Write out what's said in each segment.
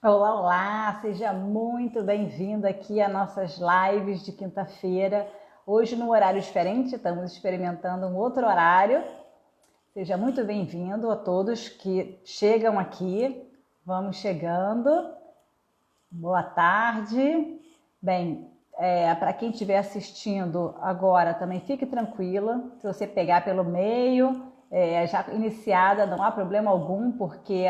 Olá, olá! Seja muito bem-vindo aqui às nossas lives de quinta-feira. Hoje, num horário diferente, estamos experimentando um outro horário. Seja muito bem-vindo a todos que chegam aqui. Vamos chegando. Boa tarde. Bem, para quem estiver assistindo agora, também fique tranquila. Se você pegar pelo meio, já iniciada, não há problema algum, porque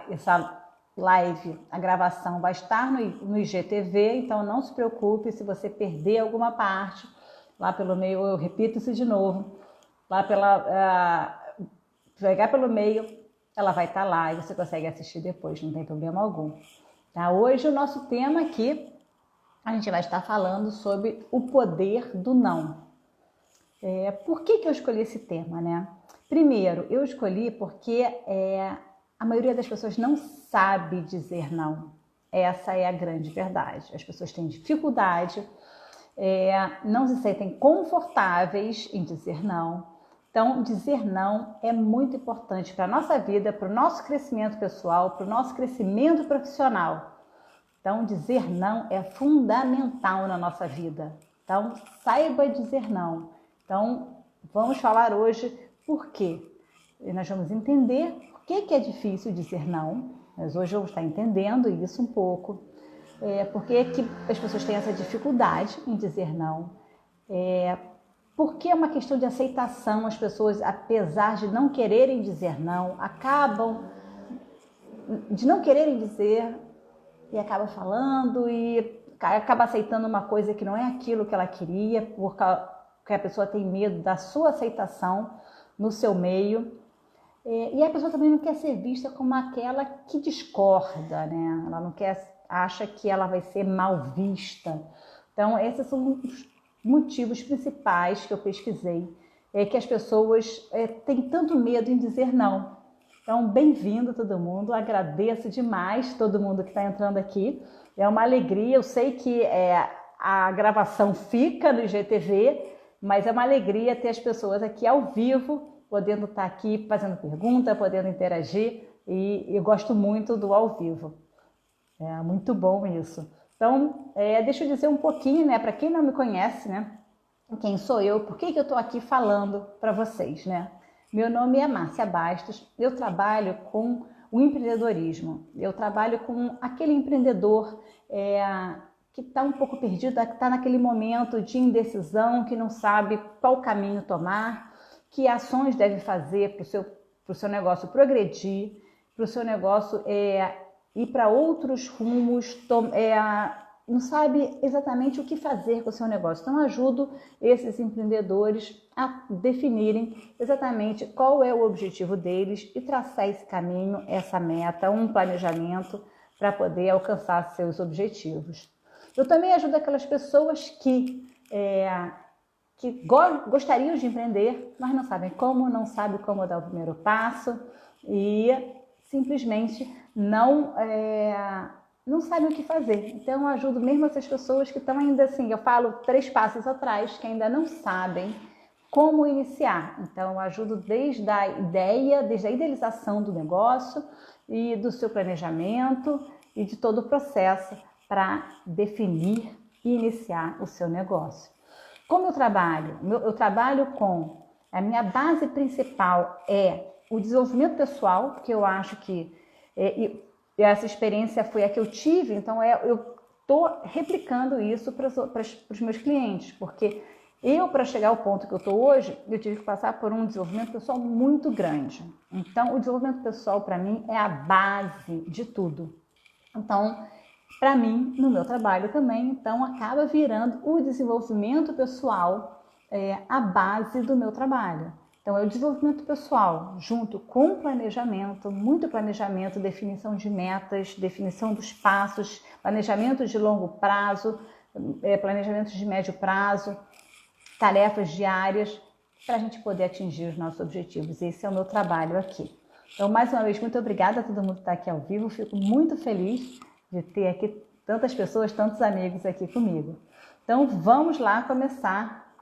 essa live, a gravação vai estar no IGTV, então não se preocupe se você perder alguma parte. Lá pelo meio, eu repito isso de novo, lá pegar pelo meio, ela vai estar lá e você consegue assistir depois, não tem problema algum. Tá? Hoje o nosso tema aqui, a gente vai estar falando sobre o poder do não. Por que eu escolhi esse tema, né? Primeiro, eu escolhi porque a maioria das pessoas não sabe dizer não. Essa é a grande verdade. As pessoas têm dificuldade, não se sentem confortáveis em dizer não. Então, dizer não é muito importante para a nossa vida, para o nosso crescimento pessoal, para o nosso crescimento profissional. Então, dizer não é fundamental na nossa vida. Então, saiba dizer não. Então, vamos falar hoje por quê. E nós vamos entender por que é difícil dizer não. Mas hoje eu vou estar entendendo isso um pouco. Por que as pessoas têm essa dificuldade em dizer não. Porque é uma questão de aceitação. As pessoas, apesar de não quererem dizer não, acabam de não quererem dizer e acaba falando e acaba aceitando uma coisa que não é aquilo que ela queria, porque a pessoa tem medo da sua aceitação no seu meio. E a pessoa também não quer ser vista como aquela que discorda, né? Ela não quer, acha que ela vai ser mal vista. Então, esses são os motivos principais que eu pesquisei, que as pessoas têm tanto medo em dizer não. Então, bem-vindo todo mundo, agradeço demais todo mundo que está entrando aqui. É uma alegria, eu sei que a gravação fica no IGTV, mas é uma alegria ter as pessoas aqui ao vivo, podendo estar aqui fazendo pergunta, podendo interagir, e eu gosto muito do ao vivo. É muito bom isso. Então, deixa eu dizer um pouquinho, né, para quem não me conhece, né, quem sou eu, por que eu estou aqui falando para vocês, né? Meu nome é Márcia Bastos, eu trabalho com o empreendedorismo, eu trabalho com aquele empreendedor que está um pouco perdido, que está naquele momento de indecisão, que não sabe qual caminho tomar, que ações deve fazer para o seu negócio progredir, para o seu negócio ir para outros rumos, não sabe exatamente o que fazer com o seu negócio. Então, ajudo esses empreendedores a definirem exatamente qual é o objetivo deles e traçar esse caminho, essa meta, um planejamento para poder alcançar seus objetivos. Eu também ajudo aquelas pessoas que gostariam de empreender, mas não sabem como dar o primeiro passo e simplesmente não sabem o que fazer. Então, eu ajudo mesmo essas pessoas que estão ainda assim, eu falo 3 passos atrás, que ainda não sabem como iniciar. Então, eu ajudo desde a ideia, desde a idealização do negócio e do seu planejamento e de todo o processo para definir e iniciar o seu negócio. Como eu trabalho? Eu trabalho com... A minha base principal é o desenvolvimento pessoal, porque eu acho que essa experiência foi a que eu tive, então eu estou replicando isso para os meus clientes, porque para chegar ao ponto que eu estou hoje, eu tive que passar por um desenvolvimento pessoal muito grande. Então, o desenvolvimento pessoal, para mim, é a base de tudo. Então, para mim, no meu trabalho também, então acaba virando o desenvolvimento pessoal a base do meu trabalho. Então, é o desenvolvimento pessoal, junto com planejamento, muito planejamento, definição de metas, definição dos passos, planejamento de longo prazo, planejamento de médio prazo, tarefas diárias, para a gente poder atingir os nossos objetivos. Esse é o meu trabalho aqui. Então, mais uma vez, muito obrigada a todo mundo que está aqui ao vivo. Fico muito feliz de ter aqui tantas pessoas, tantos amigos aqui comigo. Então, vamos lá começar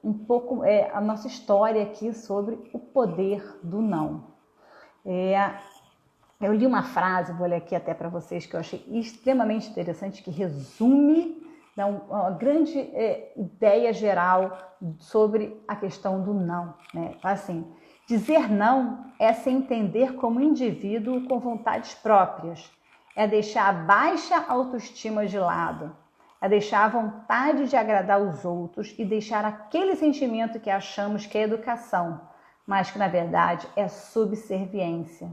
um pouco a nossa história aqui sobre o poder do não. Eu li uma frase, vou ler aqui até para vocês, que eu achei extremamente interessante, que resume, dá uma grande ideia geral sobre a questão do não, né? Assim, dizer não é se entender como indivíduo com vontades próprias, é deixar a baixa autoestima de lado, é deixar a vontade de agradar os outros e deixar aquele sentimento que achamos que é educação, mas que na verdade é subserviência.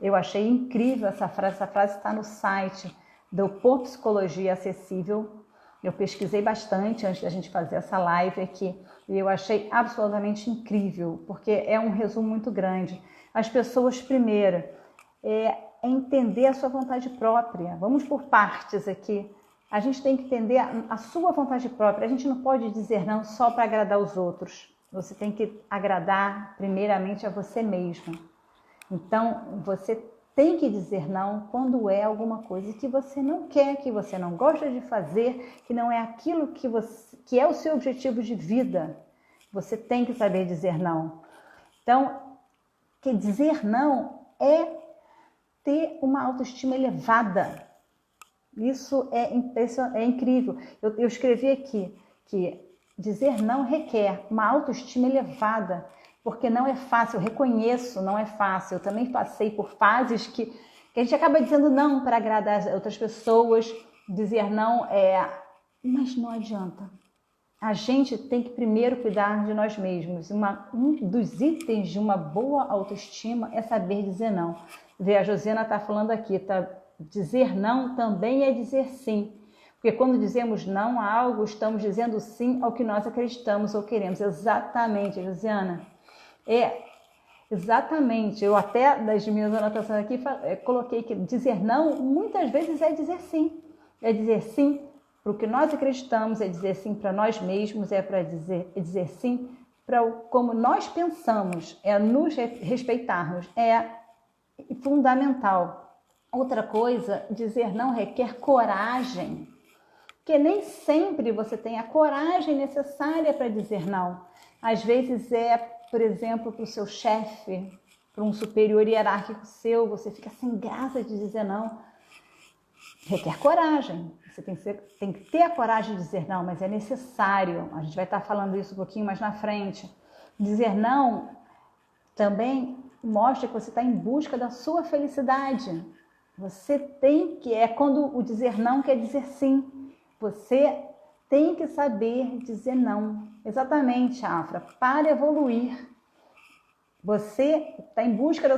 Eu achei incrível essa frase está no site do Por Psicologia Acessível. Eu pesquisei bastante antes da gente fazer essa live aqui e eu achei absolutamente incrível, porque é um resumo muito grande. As pessoas, primeiro, entender a sua vontade própria. Vamos por partes aqui. A gente tem que entender a sua vontade própria. A gente não pode dizer não só para agradar os outros. Você tem que agradar primeiramente a você mesmo. Então, você tem que dizer não quando é alguma coisa que você não quer, que você não gosta de fazer, que não é aquilo que é o seu objetivo de vida. Você tem que saber dizer não. Então, que dizer não é ter uma autoestima elevada. Isso é incrível. Eu escrevi aqui que dizer não requer uma autoestima elevada, porque não é fácil, eu reconheço, não é fácil. Eu também passei por fases que a gente acaba dizendo não para agradar outras pessoas, dizer não mas não adianta. A gente tem que primeiro cuidar de nós mesmos. Um dos itens de uma boa autoestima é saber dizer não. Vê, a Josiana está falando aqui, tá? Dizer não também é dizer sim. Porque quando dizemos não a algo, estamos dizendo sim ao que nós acreditamos ou queremos. Exatamente, Josiana. Exatamente. Eu até, das minhas anotações aqui, coloquei que dizer não, muitas vezes é dizer sim. É dizer sim para o que nós acreditamos, é dizer sim para nós mesmos, é dizer sim para como nós pensamos, é nos respeitarmos. É fundamental. Outra coisa, dizer não requer coragem, porque nem sempre você tem a coragem necessária para dizer não. Às vezes por exemplo, para o seu chefe, para um superior hierárquico seu, você fica sem graça de dizer não. Requer coragem, você tem que ter a coragem de dizer não, mas é necessário. A gente vai estar falando isso um pouquinho mais na frente. Dizer não também mostra que você está em busca da sua felicidade. Você tem que, quando o dizer não quer dizer sim. Você tem que saber dizer não. Exatamente, Afra, para evoluir. Você está em busca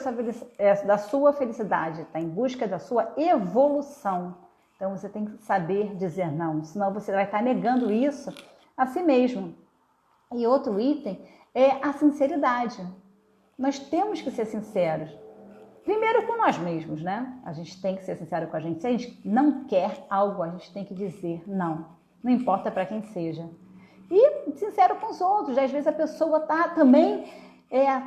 da sua felicidade, está em busca da sua evolução. Então você tem que saber dizer não, senão você vai estar negando isso a si mesmo. E outro item é a sinceridade. Nós temos que ser sinceros. Primeiro com nós mesmos, né? A gente tem que ser sincero com a gente. Se a gente não quer algo, a gente tem que dizer não. Não importa para quem seja. E sincero com os outros. Às vezes a pessoa está também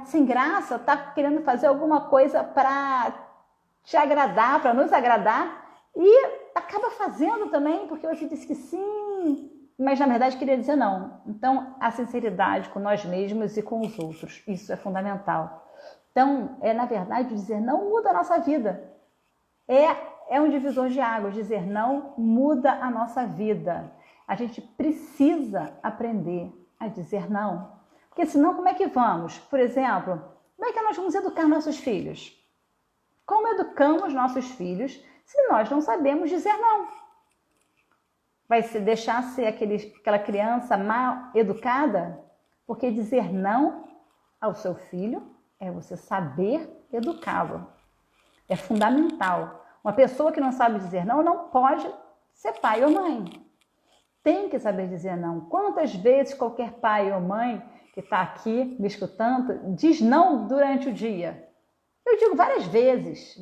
sem graça, está querendo fazer alguma coisa para te agradar, para nos agradar, e acaba fazendo também, porque você disse que sim, mas na verdade queria dizer não. Então, a sinceridade com nós mesmos e com os outros, isso é fundamental. Então, na verdade, dizer não muda a nossa vida. É um divisor de águas. Dizer não muda a nossa vida. A gente precisa aprender a dizer não. Porque senão, como é que vamos? Por exemplo, como é que nós vamos educar nossos filhos? Como educamos nossos filhos se nós não sabemos dizer não? Vai se deixar ser aquela criança mal educada? Porque dizer não ao seu filho é você saber educá-lo. É fundamental. Uma pessoa que não sabe dizer não pode ser pai ou mãe. Tem que saber dizer não. Quantas vezes qualquer pai ou mãe que está aqui me escutando diz não durante o dia? Eu digo várias vezes.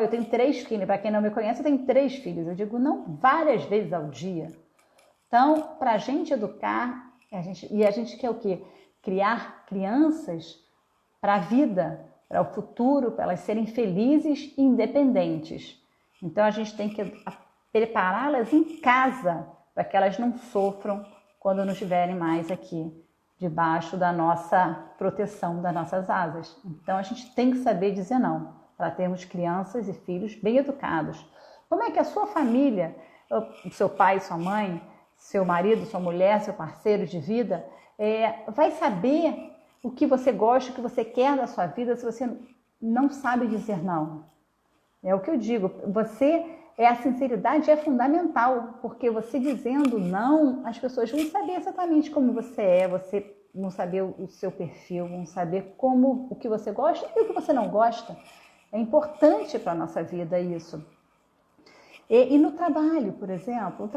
Eu tenho 3 filhos. Para quem não me conhece, eu tenho 3 filhos. Eu digo não várias vezes ao dia. Então, para a gente educar, a gente quer o quê? Criar crianças para a vida, para o futuro, para elas serem felizes e independentes. Então, a gente tem que prepará-las em casa para que elas não sofram quando não estiverem mais aqui debaixo da nossa proteção, das nossas asas. Então a gente tem que saber dizer não, para termos crianças e filhos bem educados. Como é que a sua família, seu pai, sua mãe, seu marido, sua mulher, seu parceiro de vida, vai saber o que você gosta, o que você quer da sua vida, se você não sabe dizer não? É o que eu digo, a sinceridade é fundamental, porque você dizendo não, as pessoas vão saber exatamente como você vão saber o seu perfil, vão saber o que você gosta e o que você não gosta. É importante para a nossa vida isso. E no trabalho, por exemplo,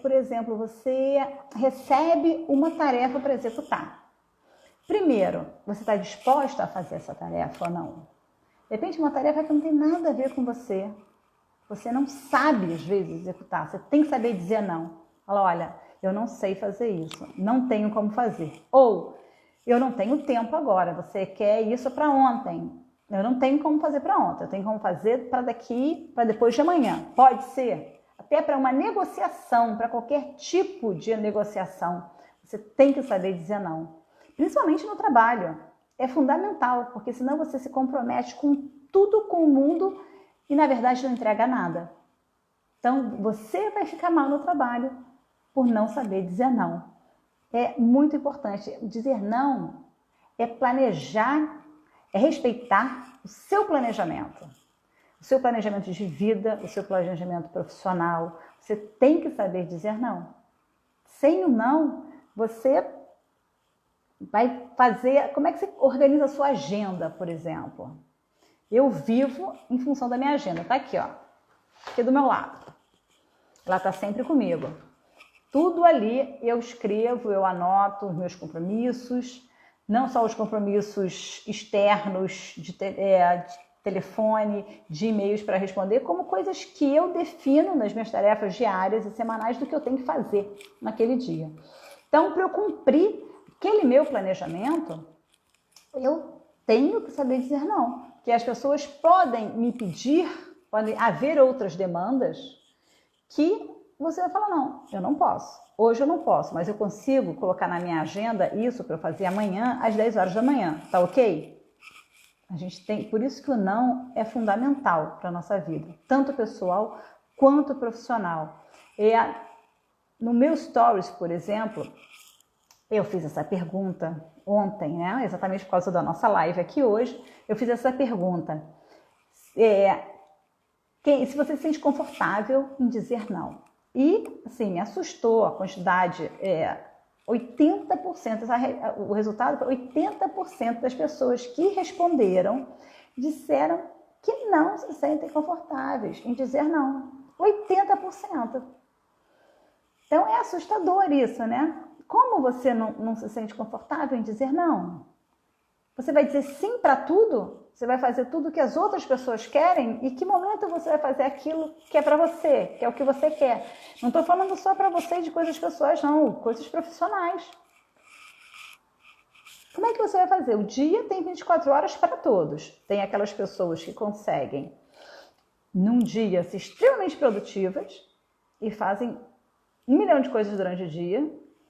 por exemplo, você recebe uma tarefa para executar. Primeiro, você está disposta a fazer essa tarefa ou não? De repente, uma tarefa que não tem nada a ver com você. Você não sabe, às vezes, executar. Você tem que saber dizer não. Fala, olha, eu não sei fazer isso. Não tenho como fazer. Ou, eu não tenho tempo agora. Você quer isso para ontem. Eu não tenho como fazer para ontem. Eu tenho como fazer para depois de amanhã. Pode ser. Até para uma negociação, para qualquer tipo de negociação. Você tem que saber dizer não. Principalmente no trabalho. É fundamental, porque senão você se compromete com tudo, com o mundo e na verdade não entrega nada. Então você vai ficar mal no trabalho por não saber dizer não. É muito importante. Dizer não é planejar, é respeitar o seu planejamento de vida, o seu planejamento profissional. Você tem que saber dizer não. Sem o não, você vai fazer... Como é que você organiza a sua agenda, por exemplo? Eu vivo em função da minha agenda. Tá aqui, ó. Aqui do meu lado. Ela tá sempre comigo. Tudo ali eu escrevo, eu anoto os meus compromissos. Não só os compromissos externos de telefone, de e-mails para responder, como coisas que eu defino nas minhas tarefas diárias e semanais do que eu tenho que fazer naquele dia. Então, para eu cumprir aquele meu planejamento, eu tenho que saber dizer não. Que as pessoas podem me pedir, podem haver outras demandas que você vai falar, não, eu não posso. Hoje eu não posso, mas eu consigo colocar na minha agenda isso para eu fazer amanhã às 10 horas da manhã, tá ok? Por isso que o não é fundamental para a nossa vida, tanto pessoal quanto profissional. No meu stories, por exemplo, eu fiz essa pergunta ontem, né? Exatamente por causa da nossa live aqui hoje, eu fiz essa pergunta. Se você se sente confortável em dizer não. E, assim, me assustou a quantidade, 80%, o resultado foi 80% das pessoas que responderam, disseram que não se sentem confortáveis em dizer não. 80%. Então, é assustador isso, né? Como você não se sente confortável em dizer não? Você vai dizer sim para tudo? Você vai fazer tudo que as outras pessoas querem? E que momento você vai fazer aquilo que é para você, que é o que você quer? Não estou falando só para você de coisas pessoais, não. Coisas profissionais. Como é que você vai fazer? O dia tem 24 horas para todos. Tem aquelas pessoas que conseguem, num dia, ser extremamente produtivas e fazem 1 milhão de coisas durante o dia.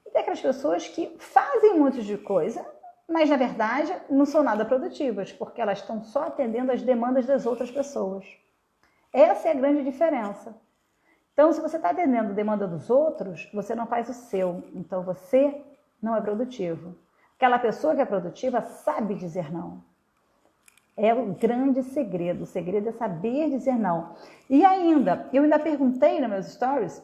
E tem aquelas pessoas que fazem um monte de coisa, mas na verdade não são nada produtivas, porque elas estão só atendendo às demandas das outras pessoas. Essa é a grande diferença. Então, se você está atendendo a demanda dos outros, você não faz o seu. Então, você não é produtivo. Aquela pessoa que é produtiva sabe dizer não. É o grande segredo. O segredo é saber dizer não. E ainda, eu ainda perguntei nos meus stories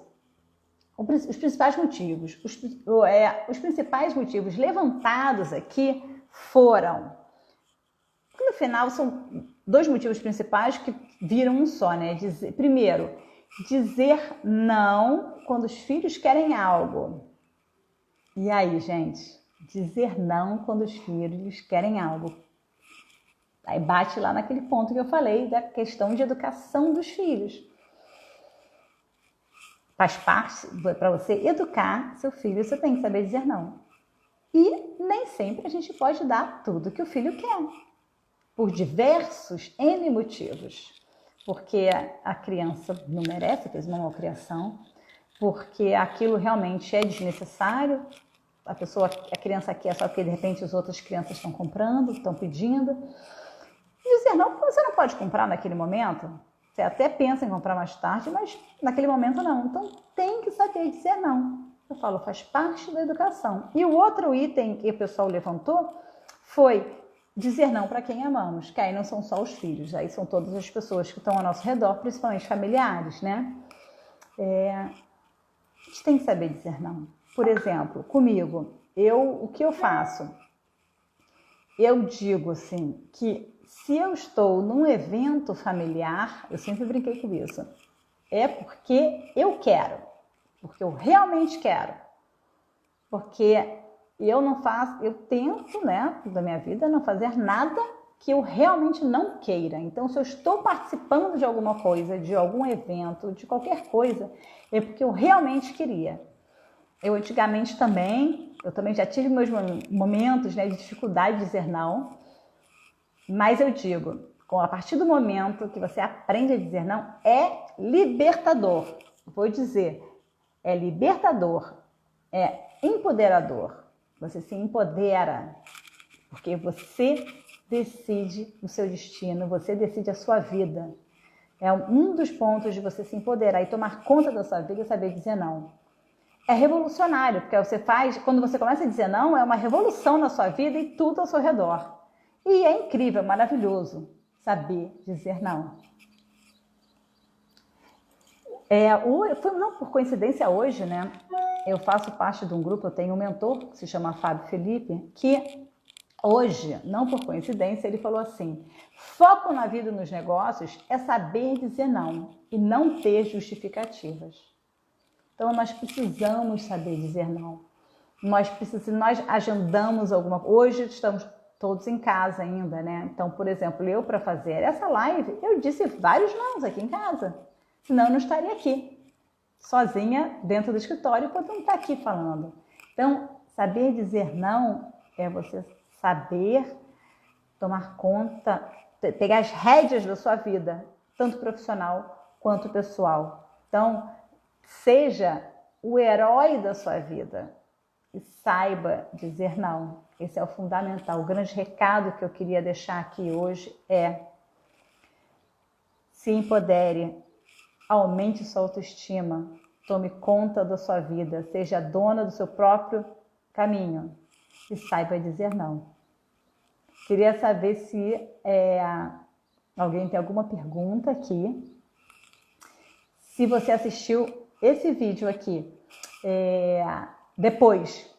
os principais motivos. Os principais motivos levantados aqui foram... No final, são 2 motivos principais que viram um só, né? Primeiro, dizer não quando os filhos querem algo. E aí, gente? Dizer não quando os filhos querem algo. Aí bate lá naquele ponto que eu falei da questão de educação dos filhos. Faz parte, para você educar seu filho, você tem que saber dizer não. E nem sempre a gente pode dar tudo que o filho quer. Por diversos N motivos. Porque a criança não merece, fez uma malcriação, porque aquilo realmente é desnecessário, a criança quer só porque de repente as outras crianças estão comprando, estão pedindo. Dizer não, você não pode comprar naquele momento. Você até pensa em comprar mais tarde, mas naquele momento não. Então tem que saber dizer não. Eu falo, faz parte da educação. E o outro item que o pessoal levantou foi dizer não para quem amamos, que aí não são só os filhos, aí são todas as pessoas que estão ao nosso redor, principalmente familiares, né? A gente tem que saber dizer não. Por exemplo, comigo, o que eu faço? Eu digo assim, que se eu estou num evento familiar, eu sempre brinquei com isso, é porque eu quero, porque eu realmente quero, porque eu não faço, eu tento, né, da minha vida, não fazer nada que eu realmente não queira. Então, se eu estou participando de alguma coisa, de algum evento, de qualquer coisa, é porque eu realmente queria. Eu antigamente também, já tive meus momentos, né, de dificuldade de dizer não, mas eu digo, a partir do momento que você aprende a dizer não, é libertador. Vou dizer, é libertador, é empoderador. Você se empodera, porque você decide o seu destino, você decide a sua vida. É um dos pontos de você se empoderar e tomar conta da sua vida e saber dizer não. É revolucionário, porque quando você começa a dizer não, é uma revolução na sua vida e tudo ao seu redor. E é incrível, maravilhoso saber dizer não. Não por coincidência hoje, né? Eu faço parte de um grupo, eu tenho um mentor que se chama Fábio Felipe, que hoje, não por coincidência, ele falou assim: foco na vida e nos negócios é saber dizer não e não ter justificativas. Então, nós precisamos saber dizer não. Nós agendamos alguma coisa. Hoje estamos todos em casa ainda, né? Então, por exemplo, eu para fazer essa live, eu disse vários nãos aqui em casa. Senão eu não estaria aqui, sozinha dentro do escritório, enquanto não está aqui falando. Então, saber dizer não é você saber tomar conta, pegar as rédeas da sua vida, tanto profissional quanto pessoal. Então, seja o herói da sua vida e saiba dizer não. Esse é o fundamental. O grande recado que eu queria deixar aqui hoje é: se empodere, aumente sua autoestima, tome conta da sua vida, seja dona do seu próprio caminho e saiba dizer não. Queria saber se alguém tem alguma pergunta aqui. Se você assistiu esse vídeo aqui depois,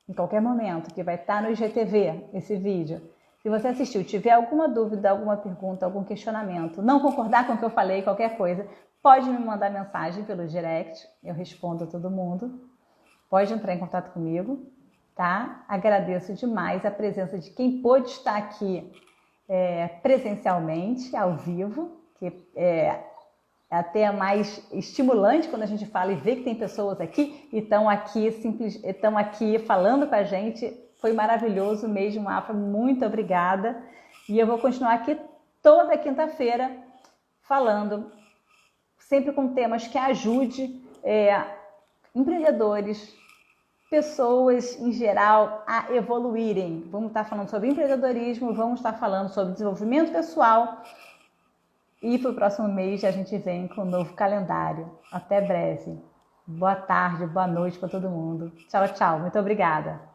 em qualquer momento, que vai estar no IGTV, esse vídeo. Se você assistiu, tiver alguma dúvida, alguma pergunta, algum questionamento, não concordar com o que eu falei, qualquer coisa, pode me mandar mensagem pelo direct, eu respondo a todo mundo. Pode entrar em contato comigo, tá? Agradeço demais a presença de quem pôde estar aqui presencialmente, ao vivo, que é até mais estimulante quando a gente fala e vê que tem pessoas aqui e estão aqui falando com a gente. Foi maravilhoso mesmo, Afra, muito obrigada. E eu vou continuar aqui toda quinta-feira falando, sempre com temas que ajude empreendedores, pessoas em geral a evoluírem. Vamos estar falando sobre empreendedorismo, vamos estar falando sobre desenvolvimento pessoal. E para o próximo mês a gente vem com um novo calendário. Até breve. Boa tarde, boa noite para todo mundo. Tchau, tchau. Muito obrigada.